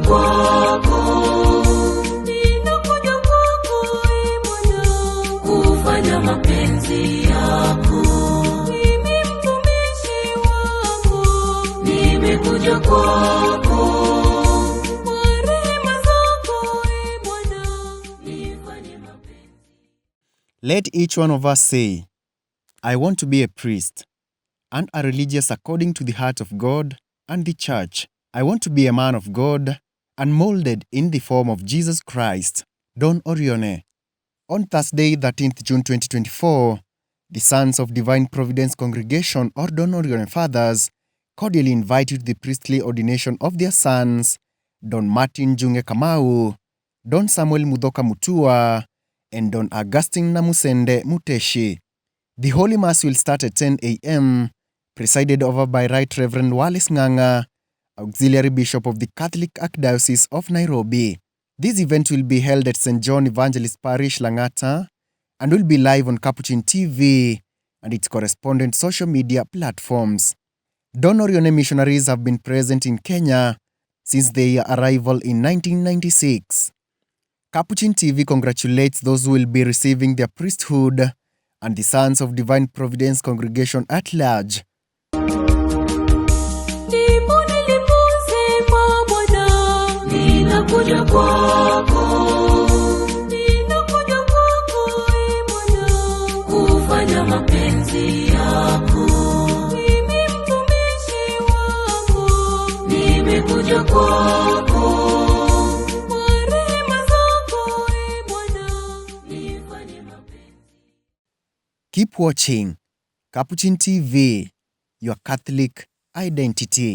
kwako, ninakuja kwako, Bwana, kufanya mapenzi yako. Mimi mtumishi wako, nimekuja kwako, kwa rehema zako, Bwana, nifanye mapenzi. Let each one of us say, I want to be a priest and a religious according to the heart of God and the church. I want to be a man of God and molded in the form of Jesus Christ. Don Orione. On Thursday, 13th June 2024, the Sons of Divine Providence Congregation, or Don Orione Fathers, cordially invite you to the priestly ordination of their sons, Don Martin Junge Kamau, Don Samuel Mudoka Mutua, and Don Augustine Namusende Muteshi. The Holy Mass will start at 10 a.m., presided over by Right Reverend Wallace Nganga, Auxiliary Bishop of the Catholic Archdiocese of Nairobi. This event will be held at St. John Evangelist Parish, Langata, and will be live on Capuchin TV and its correspondent social media platforms. Don Orione missionaries have been present in Kenya since their arrival in 1996. Capuchin TV congratulates those who will be receiving their priesthood and the Sons of Divine Providence Congregation at large. Ninakuja kwako, ninakuja kwako, Bwana, kufanya mapenzi yako. Mimi mtumishi wako, nimekuja kwako, kwa rehema zako, Bwana, nifanye mapenzi. Keep watching Capuchin TV, your Catholic identity.